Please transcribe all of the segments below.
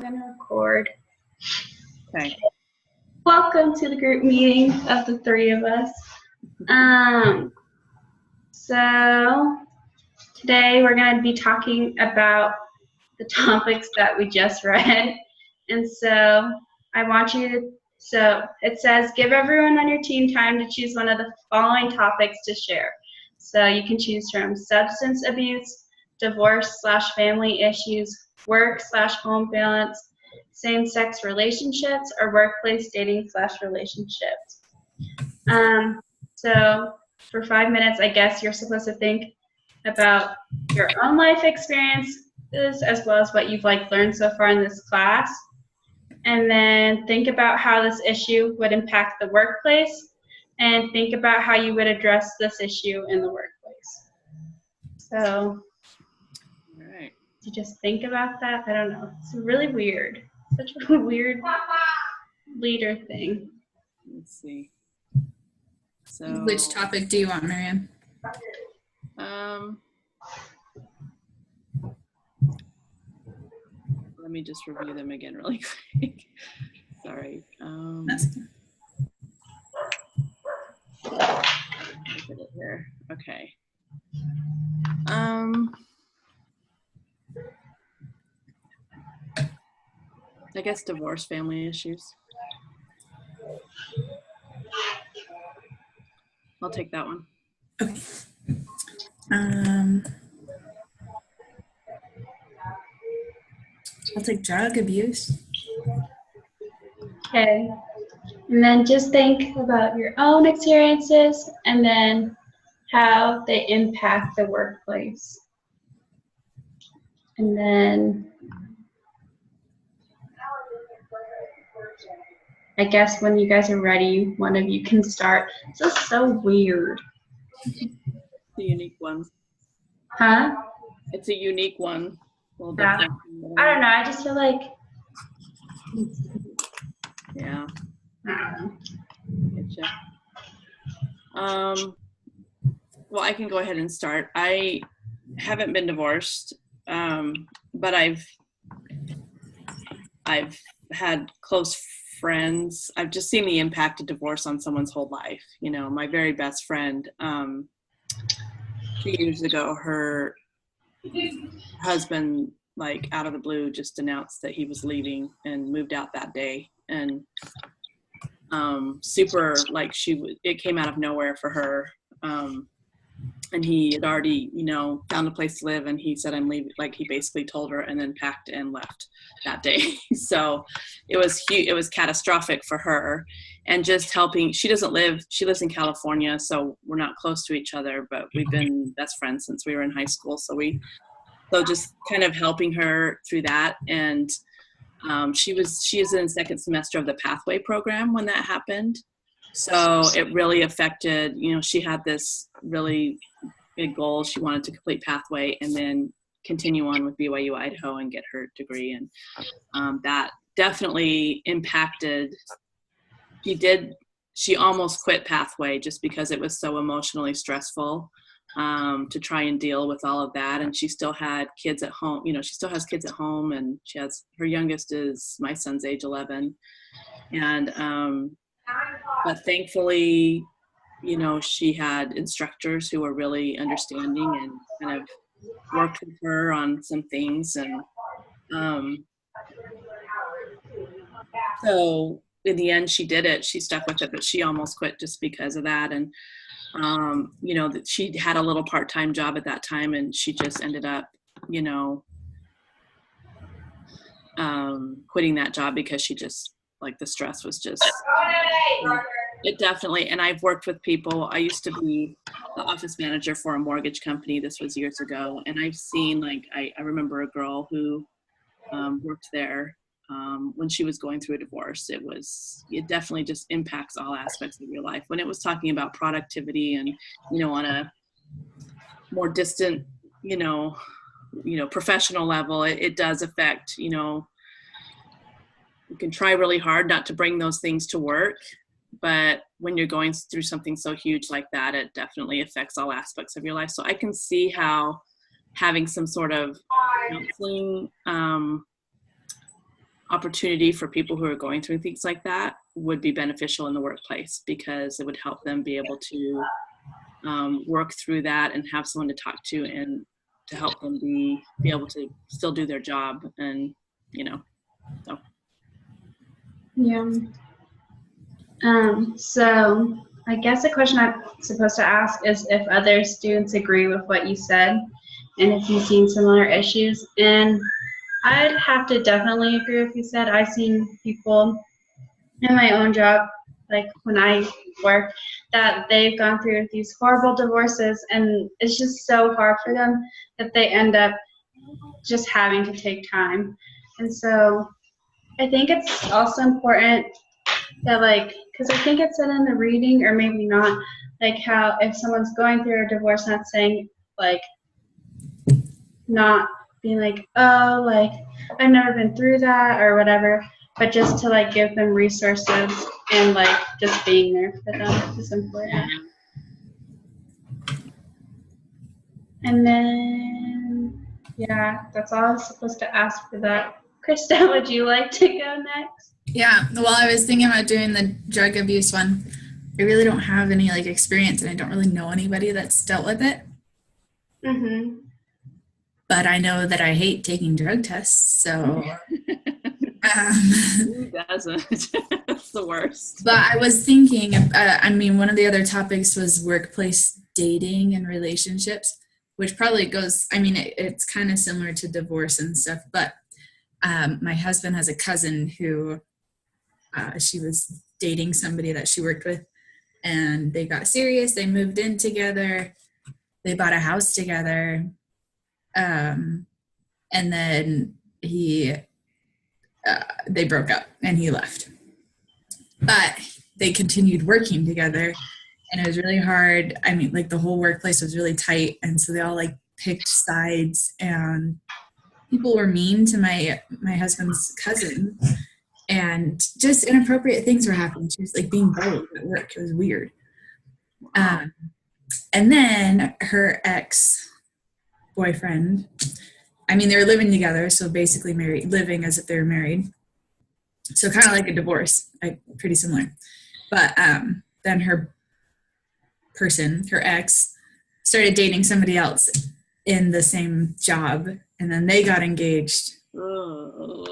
gonna record. Okay. Welcome to the group meeting of the three of us. So today we're gonna be talking about the topics that we just read. And so I want you to, so it says, give everyone on your team time to choose one of the following topics to share. So you can choose from substance abuse, divorce/family issues, work/home balance, same-sex relationships, or workplace dating/relationships. So for 5 minutes, I guess you're supposed to think about your own life experiences as well as what you've learned so far in this class. And then think about how this issue would impact the workplace, and think about how you would address this issue in the workplace. So, All right. you just think about that. I don't know. It's really weird. Such a weird leader thing. Let's see. So, Which topic do you want, Miriam? Let me just review them again really quick. Sorry. That's Look at it here. Okay. I guess divorce, family issues. I'll take that one. okay. I'll take drug abuse. Okay. And then just think about your own experiences and then how they impact the workplace. And then I guess when you guys are ready, one of you can start. This is so weird. The unique one. Huh? It's a unique one. Well, Yeah. I don't know. I just feel like, yeah. I don't know. Getcha. Well, I can go ahead and start. I haven't been divorced, but I've had close friends. I've just seen the impact of divorce on someone's whole life. You know, my very best friend, 2 years ago, her husband, out of the blue, just announced that he was leaving and moved out that day. And it came out of nowhere for her. And he had already, found a place to live, and he said, I'm leaving. He basically told her and then packed and left that day. So it was huge. It was catastrophic for her. And just helping, she lives in California, so we're not close to each other, but we've been best friends since we were in high school. So just kind of helping her through that. And she is in the second semester of the Pathway program when that happened. So it really affected, she had this really big goal. She wanted to complete Pathway and then continue on with BYU Idaho and get her degree. And that definitely impacted. She almost quit Pathway just because it was so emotionally stressful to try and deal with all of that. And she still had kids at home. She still has kids at home, and her youngest is my son's age, 11. And but thankfully, she had instructors who were really understanding and kind of worked with her on some things. And so in the end, she did it. She stuck with it, but she almost quit just because of that. And, that she had a little part-time job at that time, and she just ended up, quitting that job because she just, the stress was just, it definitely, and I've worked with people. I used to be the office manager for a mortgage company. This was years ago. And I've seen, I remember a girl who worked there when she was going through a divorce. It definitely just impacts all aspects of your life. When it was talking about productivity and, on a more distant, professional level, it does affect, you can try really hard not to bring those things to work, but when you're going through something so huge like that, it definitely affects all aspects of your life. So I can see how having some sort of counseling opportunity for people who are going through things like that would be beneficial in the workplace, because it would help them be able to work through that and have someone to talk to and to help them be able to still do their job. And, so. Yeah. So I guess the question I'm supposed to ask is if other students agree with what you said and if you've seen similar issues. And I'd have to definitely agree with what you said. I've seen people in my own job, like when I work, that they've gone through these horrible divorces, and it's just so hard for them that they end up just having to take time. And so I think it's also important that, like, because I think it said in the reading, or maybe not, like how if someone's going through a divorce, not saying, like, not being like, oh, like, I've never been through that or whatever, but just to, like, give them resources and, like, just being there for them is important. And then, yeah, that's all I was supposed to ask for that. Krista, would you like to go next? Yeah, well, I was thinking about doing the drug abuse one. I really don't have any like experience, and I don't really know anybody that's dealt with it. Mm-hmm. But I know that I hate taking drug tests, so. Who doesn't? It's the worst. But I was thinking, one of the other topics was workplace dating and relationships, which probably goes, it's kind of similar to divorce and stuff, but my husband has a cousin who she was dating somebody that she worked with, and they got serious. They moved in together. They bought a house together. And then they broke up and he left. But they continued working together, and it was really hard. The whole workplace was really tight, and so they all like picked sides, and people were mean to my husband's cousin, and just inappropriate things were happening. She was like being bullied at work. It was weird. And then her ex-boyfriend, they were living together, so basically living as if they were married. So kind of like a divorce, pretty similar. But then her ex, started dating somebody else in the same job, and then they got engaged. Oh.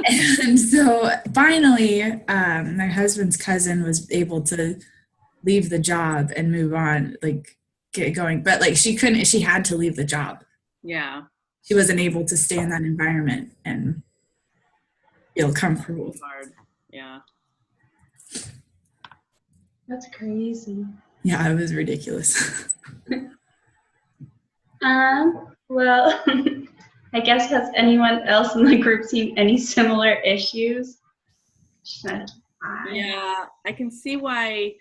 And so finally, my husband's cousin was able to leave the job and move on, like get going. But like she had to leave the job. Yeah. She wasn't able to stay in that environment and feel comfortable. Hard. Yeah. That's crazy. Yeah, it was ridiculous. Well, I guess has anyone else in the group seen any similar issues? Yeah, I can see why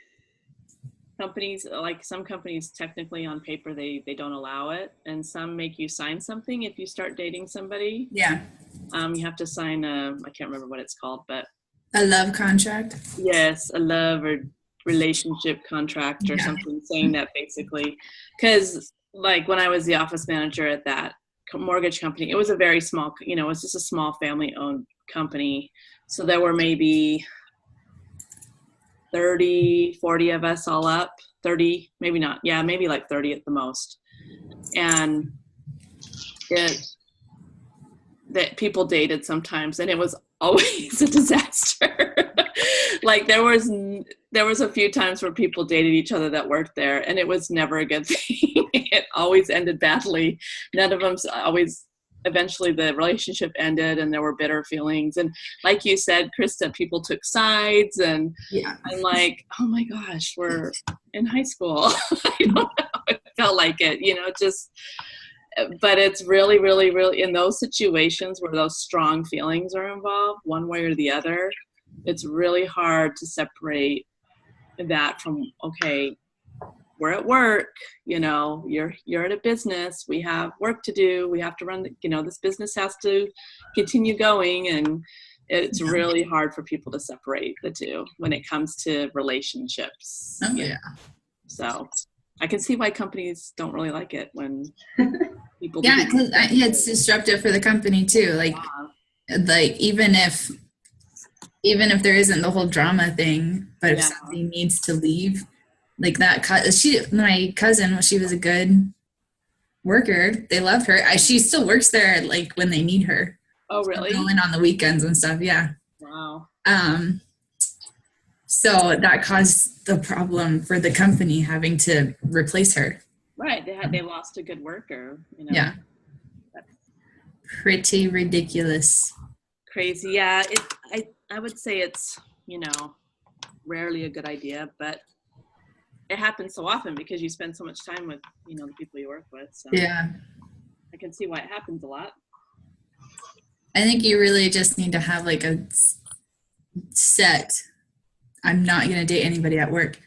companies, like some companies technically on paper, they don't allow it, and some make you sign something if you start dating somebody. Yeah. You have to sign I can't remember what it's called, but. A love contract? Yes, a love or relationship contract or something, saying that basically, because like when I was the office manager at that mortgage company, it was a very small, it was just a small family-owned company. So there were maybe 30, 40 of us all up, 30, maybe not. Yeah, maybe like 30 at the most. And that people dated sometimes, and it was always a disaster. Like there was a few times where people dated each other that worked there, and it was never a good thing. It always ended badly. None of them always, eventually the relationship ended and there were bitter feelings. And like you said, Krista, people took sides, and I'm like, oh my gosh, we're in high school. I don't know. It felt like it, but it's really, really, really in those situations where those strong feelings are involved, one way or the other, it's really hard to separate that from, okay, we're at work, you're at a business, we have work to do, we have to run, this business has to continue going, and it's really hard for people to separate the two when it comes to relationships. Oh, yeah. So I can see why companies don't really like it when people because it's disruptive for the company too. Like like even if there isn't the whole drama thing, but if Yeah. somebody needs to leave, like that, my cousin, well, she was a good worker. They loved her. She still works there, like when they need her. Oh, really? Go in on the weekends and stuff. Yeah. Wow. So that caused the problem for the company having to replace her. Right. They lost a good worker. Yeah. Pretty ridiculous. Crazy. Yeah. I would say it's, rarely a good idea, but it happens so often because you spend so much time with, the people you work with. So yeah. I can see why it happens a lot. I think you really just need to have like a set, I'm not going to date anybody at work.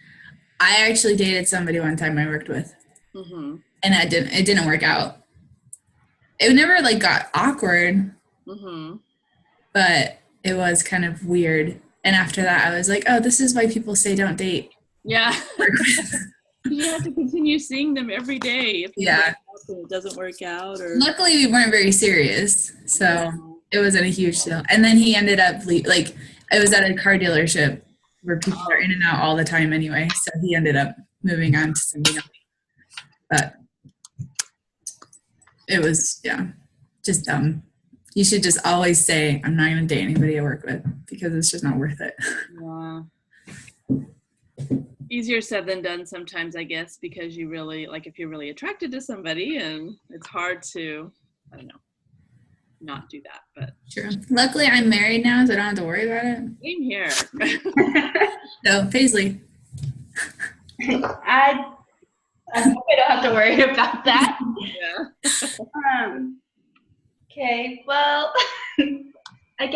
I actually dated somebody one time I worked with. Mm-hmm. And it didn't work out. It never like got awkward, mm-hmm. but it was kind of weird. And after that, I was like, oh, this is why people say don't date. Yeah. You have to continue seeing them every day. If it doesn't work out. Or luckily, we weren't very serious, so it wasn't a huge deal. And then he ended up it was at a car dealership where people are in and out all the time anyway. So he ended up moving on to something else. But it was just dumb. You should just always say, I'm not going to date anybody I work with because it's just not worth it. Yeah. Easier said than done sometimes, I guess, because you really, if you're really attracted to somebody, and it's hard to, I don't know, not do that. But sure. Luckily, I'm married now, so I don't have to worry about it. Same here. So, Paisley. I hope I don't have to worry about that. Yeah. Okay, well, I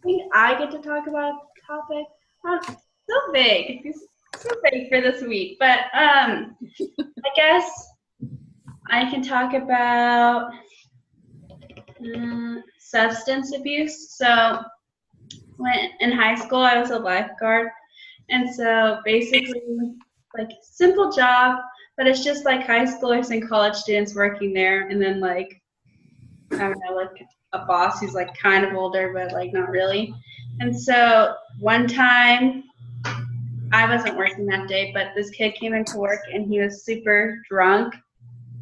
think I get to talk about a topic. So vague. It's so vague for this week. But I guess I can talk about substance abuse. So when in high school, I was a lifeguard. And so basically, simple job, but it's just like high schoolers and college students working there. And then I don't know, a boss who's kind of older, but not really. And so one time, I wasn't working that day, but this kid came into work and he was super drunk,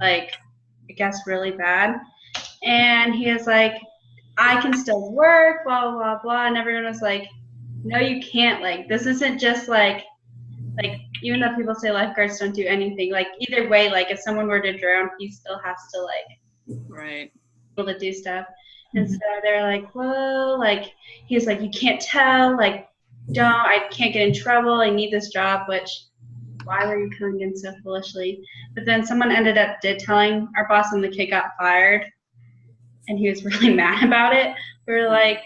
I guess really bad. And he was like, I can still work, blah, blah, blah, blah. And everyone was like, no, you can't. This isn't just even though people say lifeguards don't do anything, either way, if someone were to drown, he still has to right. be able to do stuff. And so they're like, whoa, he was like, you can't tell, I can't get in trouble. I need this job, which why were you coming in so foolishly? But then someone ended up telling our boss and the kid got fired. And he was really mad about it. We were like,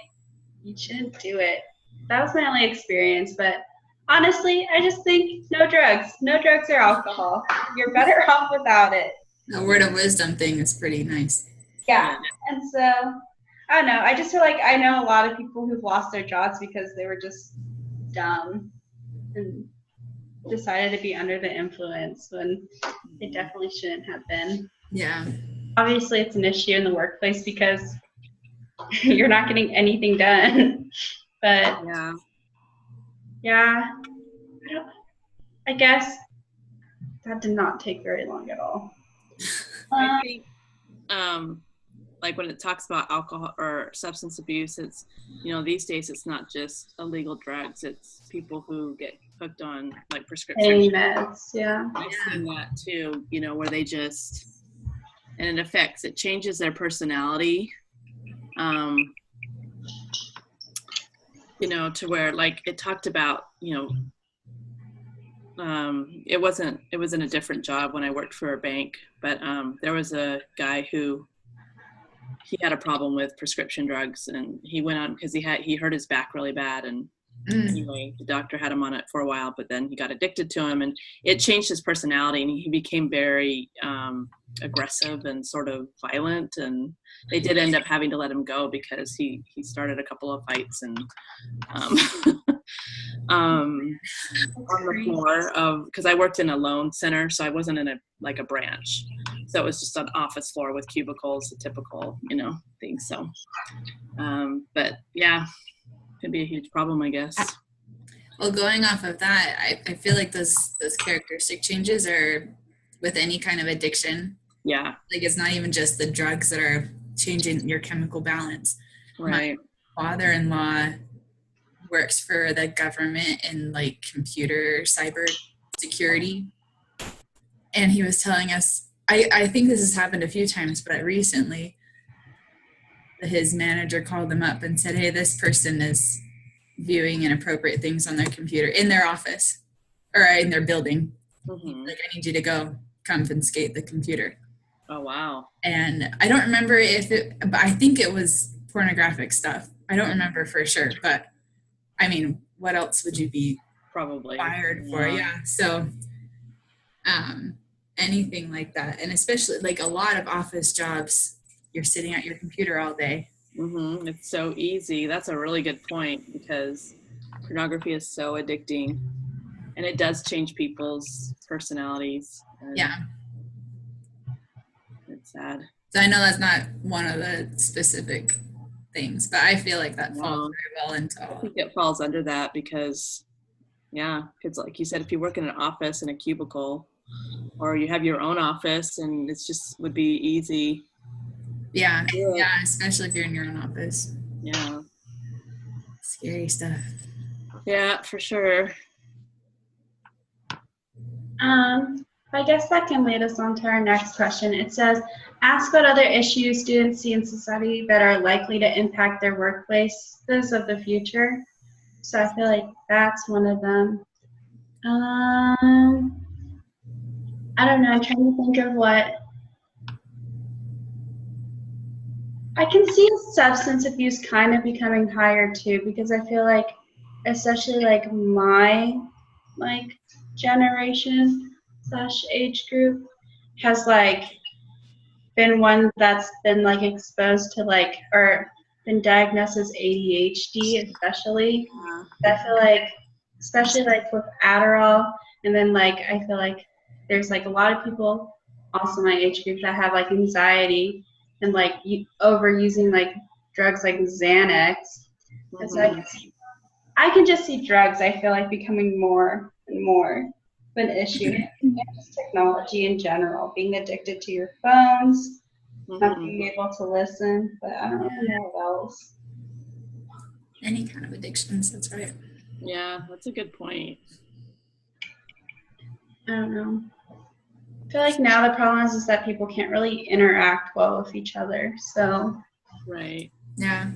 you shouldn't do it. That was my only experience. But honestly, I just think no drugs or alcohol. You're better off without it. The word of wisdom thing is pretty nice. Yeah. And so, I don't know. I just feel like I know a lot of people who've lost their jobs because they were just dumb and decided to be under the influence when they definitely shouldn't have been. Yeah. Obviously, it's an issue in the workplace because you're not getting anything done. But I guess that did not take very long at all. I think, when it talks about alcohol or substance abuse, it's, these days it's not just illegal drugs. It's people who get hooked on prescription meds. Yeah. I've seen that too, where they just, and it changes their personality, to where it talked about, it was in a different job when I worked for a bank, but there was a guy who he had a problem with prescription drugs, and he went on because he hurt his back really bad, and Anyway, the doctor had him on it for a while, but then he got addicted to him, and it changed his personality, and he became very aggressive and sort of violent. And they did end up having to let him go because he started a couple of fights and on the floor of, because I worked in a loan center, so I wasn't in a branch, so it was just an office floor with cubicles, a typical thing. So, but yeah. Could be a huge problem, I guess. Well, going off of that, I feel like those characteristic changes are with any kind of addiction. Yeah. Like it's not even just the drugs that are changing your chemical balance. Right. My father-in-law works for the government in like computer cyber security. And he was telling us, I think this has happened a few times, but recently, his manager called him up and said, hey, this person is viewing inappropriate things on their computer in their office or in their building. Mm-hmm. Like, I need you to go confiscate the computer. Oh, wow. And I don't remember but I think it was pornographic stuff. I don't remember for sure, but I mean, what else would you be probably fired for? Yeah. So, anything like that. And especially like a lot of office jobs, you're sitting at your computer all day. Mm-hmm. It's so easy. That's a really good point because pornography is so addicting and it does change people's personalities. Yeah. It's sad. So I know that's not one of the specific things, but I feel like that falls very well into all. I think it falls under that because, like you said, if you work in an office in a cubicle or you have your own office and it's just would be easy. Yeah, especially if you're in your own office. Yeah. Scary stuff. Yeah, for sure. I guess that can lead us on to our next question. It says, ask what other issues students see in society that are likely to impact their workplaces of the future. So I feel like that's one of them. I don't know, I'm trying to think of what. I can see substance abuse kind of becoming higher too, because I feel like, especially like my generation / age group has like been one that's been like exposed to like or been diagnosed as ADHD, especially. I feel like, especially like with Adderall, and then like I feel like there's like a lot of people also my age group that have like anxiety and like overusing like drugs like Xanax. And so I can just see drugs, I feel like, becoming more and more of an issue. And just technology in general, being addicted to your phones, not being able to listen, but I don't know what else. Any kind of addictions, that's right. Yeah, that's a good point. I don't know. I feel like now the problem is that people can't really interact well with each other. So. Right. Yeah,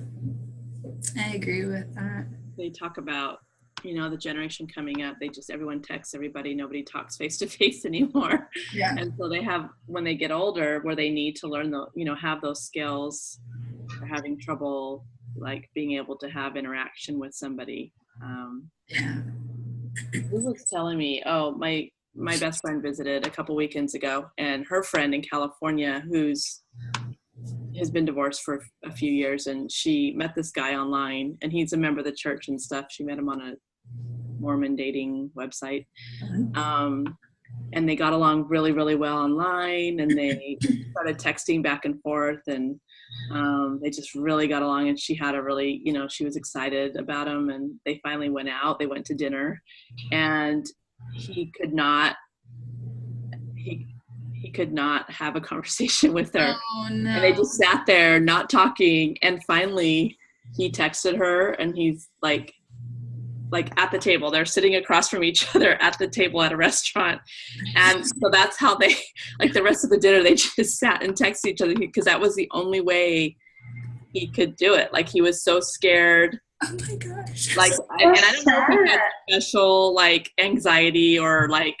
I agree with that. They talk about, the generation coming up, everyone texts everybody, nobody talks face to face anymore. Yeah. And so they have, when they get older, where they need to learn have those skills, they're having trouble like being able to have interaction with somebody. Yeah. Who was telling me, my best friend visited a couple weekends ago, and her friend in California has been divorced for a few years, and she met this guy online, and he's a member of the church and stuff. She met him on a Mormon dating website. And they got along really, really well online, and they started texting back and forth, and they just really got along, and she had a really, she was excited about him, and they finally went out. They went to dinner, and he could not have a conversation with her. Oh, no. And they just sat there not talking, and finally he texted her, and he's like at the table, they're sitting across from each other at the table at a restaurant. And so that's how they, like the rest of the dinner, they just sat and texted each other, because that was the only way he could do it. Like he was so scared. Oh my gosh. Like, and I don't know if he had special like anxiety or like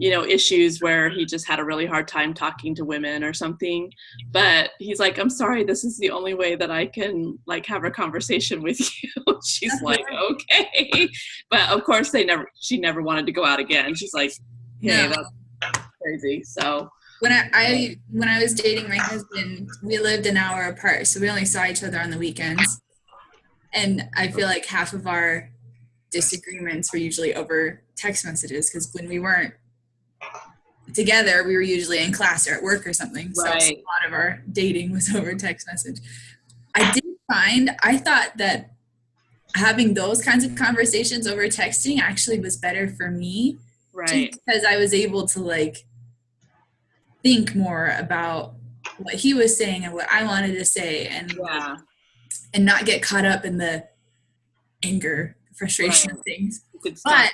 issues where he just had a really hard time talking to women or something. But he's like, I'm sorry, this is the only way that I can like have a conversation with you. She's like, okay. But of course she never wanted to go out again. She's like, hey, No. that's crazy. So when I was dating my husband, we lived an hour apart, so we only saw each other on the weekends. And I feel like half of our disagreements were usually over text messages, because when we weren't together, we were usually in class or at work or something. So right. a lot of our dating was over text message. I thought that having those kinds of conversations over texting actually was better for me. Right. Just because I was able to like think more about what he was saying and what I wanted to say, and and not get caught up in the anger, frustration of things. But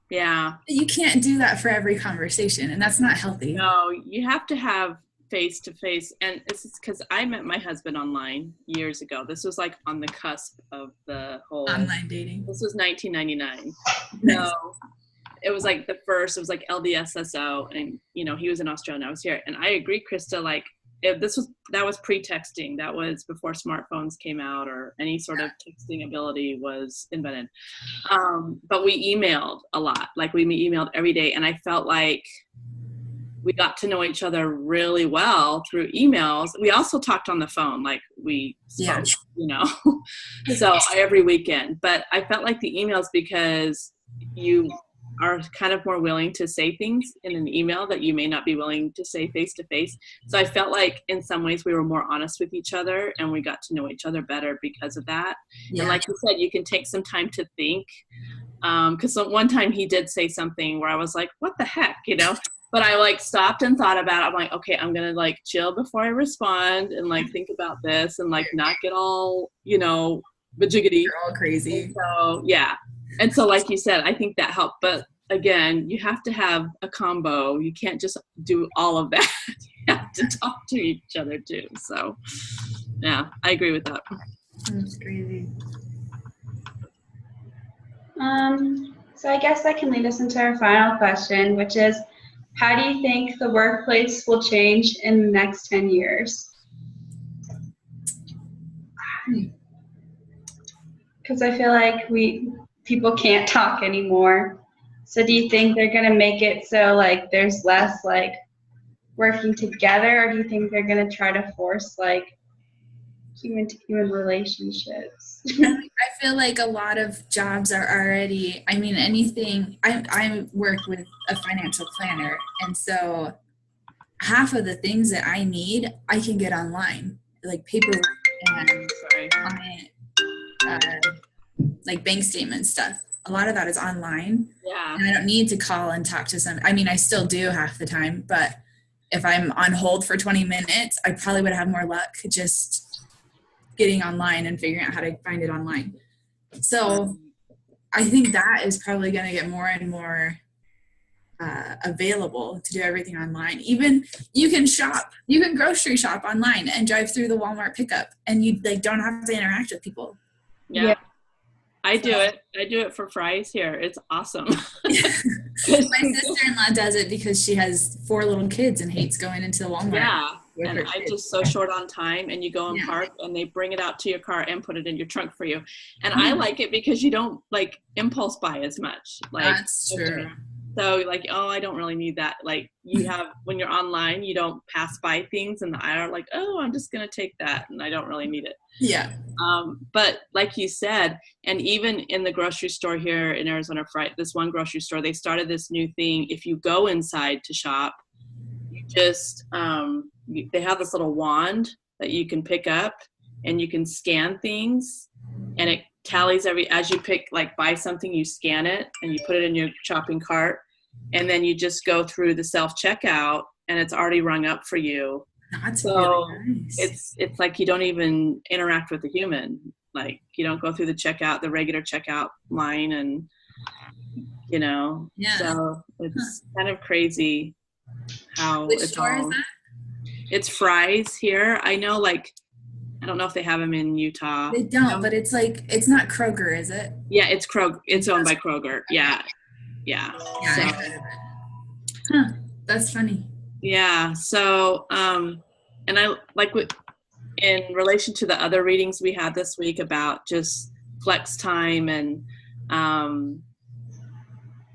yeah, you can't do that for every conversation, and that's not healthy. No, you have to have face-to-face. And this is because I met my husband online years ago. This was like on the cusp of the whole online dating. This was 1999. So it was like it was like LDSSO, and he was in Australia and I was here. And I agree, Krista, like that was pre-texting. That was before smartphones came out or any sort of texting ability was invented. But we emailed a lot. Like we emailed every day, and I felt like we got to know each other really well through emails. We also talked on the phone, like we spoke, so every weekend. But I felt like the emails, because you are kind of more willing to say things in an email that you may not be willing to say face to face. So I felt like in some ways we were more honest with each other, and we got to know each other better because of that. Yeah. And like you said, you can take some time to think. Because one time he did say something where I was like, what the heck, But I like stopped and thought about it. I'm like, okay, I'm going to like chill before I respond and like think about this and like not get all, bajiggity. You're all crazy. And so, yeah. And so like you said, I think that helped. But again, you have to have a combo. You can't just do all of that. You have to talk to each other too. So yeah, I agree with that. That's crazy. So I guess that can lead us into our final question, which is, how do you think the workplace will change in the next 10 years? Because I feel like people can't talk anymore. So do you think they're going to make it so like there's less like working together, or do you think they're going to try to force like human relationships? I feel like a lot of jobs are already, I work with a financial planner, and so half of the things that I need, I can get online, like paperwork and client, like bank statement stuff. A lot of that is online. Yeah. And I don't need to call and talk to some. I still do half the time, but if I'm on hold for 20 minutes, I probably would have more luck just getting online and figuring out how to find it online. So I think that is probably going to get more and more available to do everything online. Even you can grocery shop online and drive through the Walmart pickup, and you like don't have to interact with people. Yeah. I do it for fries here. It's awesome. My sister-in-law does it because she has 4 little kids and hates going into the Walmart. Yeah. And I'm just so short on time, and you go and park, and they bring it out to your car and put it in your trunk for you. And I like it because you don't like impulse buy as much. Like, that's true. So like, oh, I don't really need that. Like you have, when you're online, you don't pass by things in the aisle like, oh, I'm just going to take that, and I don't really need it. Yeah. But like you said, and even in the grocery store here in Arizona, this one grocery store, they started this new thing. If you go inside to shop, you just, they have this little wand that you can pick up, and you can scan things, and it tallies as you buy something, you scan it and you put it in your shopping cart, and then you just go through the self-checkout, and it's already rung up for you. That's so really nice. It's like you don't even interact with the human. Like you don't go through the regular checkout line, and so it's kind of crazy how Which it's store all. Is that? It's Fry's here. I know, I don't know if they have them in Utah. They don't, but it's not Kroger, is it? Yeah, it's Kroger. It's owned by Kroger. Yeah. Yeah, So, I heard of it. Huh. That's funny. Yeah. So, and I like in relation to the other readings we had this week about just flex time, and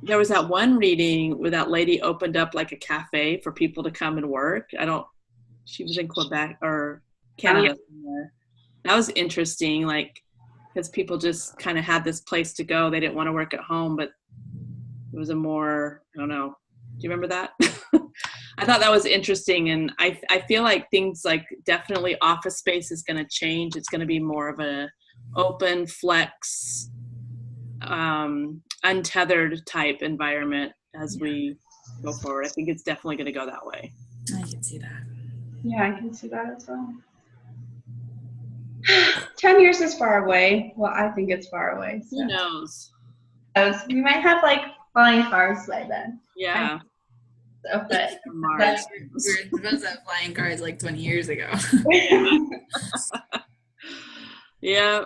there was that one reading where that lady opened up like a cafe for people to come and work. She was in Quebec or Canada somewhere. That was interesting, like, because people just kind of had this place to go. They didn't want to work at home, but it was a more, I don't know. Do you remember that? I thought that was interesting. And I feel like things like definitely office space is going to change. It's going to be more of a open, flex, untethered type environment as we go forward. I think it's definitely going to go that way. I can see that. Yeah, I can see that as well. 10 years is far away. Well, I think it's far away. So. Who knows? We might have like flying cars by then. Yeah. So, but Mars. We were supposed to have flying cars like 20 years ago. Yeah.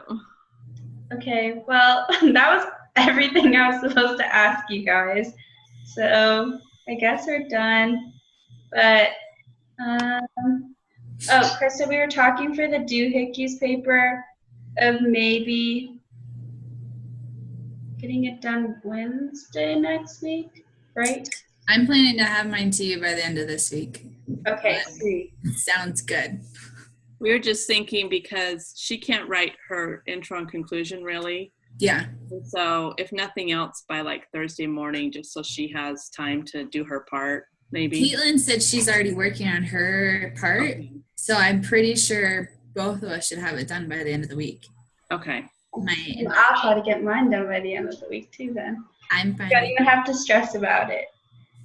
Okay, well, that was everything I was supposed to ask you guys. So I guess we're done. But, Krista, we were talking for the doohickeys paper of maybe getting it done Wednesday next week, right? I'm planning to have mine to you by the end of this week. Okay, sweet. Sounds good. We were just thinking because she can't write her intro and conclusion really. Yeah. And so if nothing else by like Thursday morning, just so she has time to do her part, maybe. Caitlin said she's already working on her part. Okay. So I'm pretty sure both of us should have it done by the end of the week. Okay. I'll try to get mine done by the end of the week too then. I'm fine. You don't even have to stress about it.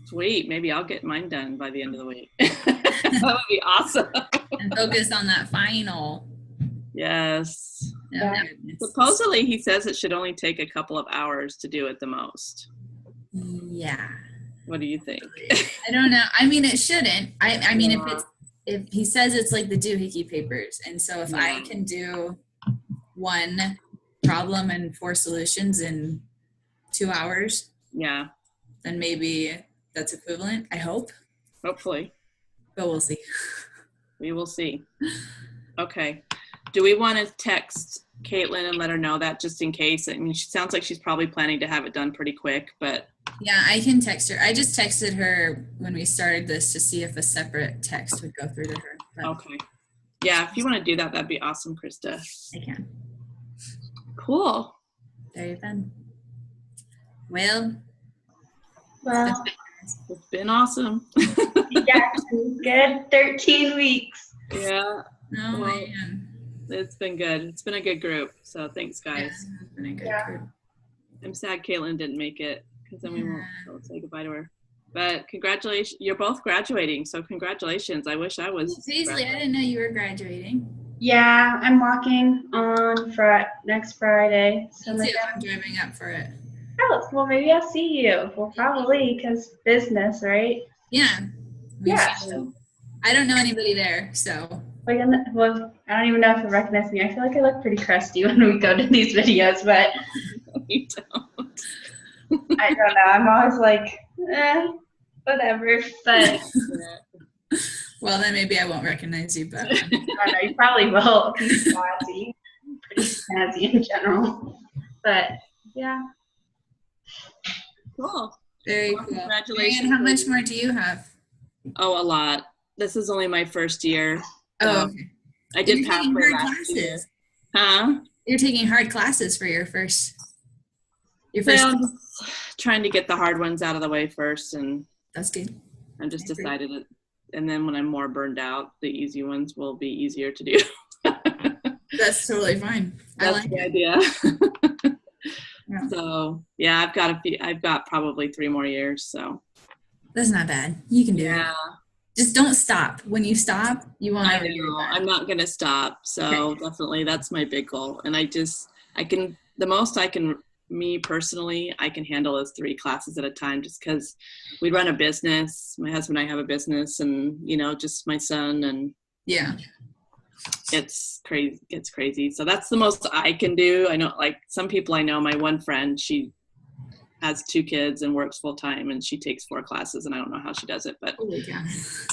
Sweet. Maybe I'll get mine done by the end of the week. That would be awesome. And focus on that final. Yes. Yeah. Supposedly he says it should only take a couple of hours to do it the most. Yeah. What do you think? I don't know. I mean, it shouldn't. I mean, if he says it's like the doohickey papers, and so if I can do one problem and 4 solutions in 2 hours, Yeah. then maybe that's equivalent. I hope, Hopefully. but we'll see. We will see. Okay. Do we want to text Caitlin and let her know that just in case? I mean, she sounds like she's probably planning to have it done pretty quick, but. Yeah, I can text her. I just texted her when we started this to see if a separate text would go through to her. But Okay. Yeah, if you want to do that, that'd be awesome, Krista. I can. Cool. There you've been. Well, Well, It's been awesome. yeah, good 13 weeks. Yeah, no, Well, man. it's been good. It's been a good group. So thanks, Yeah, guys. it's been a good Yeah. group. I'm sad Caitlin didn't make it because then we Yeah. won't say goodbye to her. But congratulations. You're both graduating. So congratulations. I wish I was. Paisley, I didn't know you were graduating. Yeah, I'm walking on next Friday. So Me too. I'm driving up for it. oh, well, maybe I'll see you. Well, probably because business, right? Yeah. Yeah. I don't know anybody there, so. Well, I don't even know if you'll recognize me. I feel like I look pretty crusty when we go to these videos, but You don't. I don't know. I'm always like, whatever. But Well, then maybe I won't recognize you, but I don't know. You probably will. He's snazzy. Pretty snazzy in general. But yeah. Cool. very Well, cool. congratulations. And how much more do you have? Oh, a lot. This is only my first year. Oh, okay. I did You're taking pathway hard last year. classes. Huh? You're taking hard classes for your first. Well, I'm just trying to get the hard ones out of the way first, and That's good. I just I agree. decided it. And then when I'm more burned out, the easy ones will be easier to do. That's totally fine. I That's like the it. idea. Yeah. So yeah, I've got probably 3 more years. So That's not bad. You can do it. yeah, Just don't stop. When you stop, you won't I ever do know. that. I'm not gonna stop. So definitely, that's my big goal. And the most I can. Me personally, I can handle is 3 classes at a time just because we run a business. My husband and I have a business, and just my son, and Yeah. it's crazy. So that's the most I can do. I know, like some people I know, my one friend, has 2 kids and works full time, and she takes 4 classes, and I don't know how she does it, but Holy cow.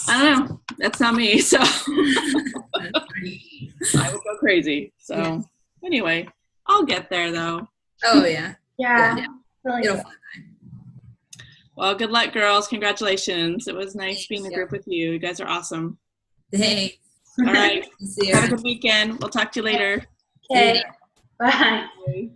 I don't know. That's not me, so That's funny. I would go crazy. So Yeah. anyway, I'll get there though. Oh yeah. Yeah. Really It'll good. fly by. Well, good luck, girls. Congratulations. It was nice being in a Yeah. group with you. You guys are awesome. Thanks. All right. See you. Have a good weekend. We'll talk to you later. Okay. Bye. Bye.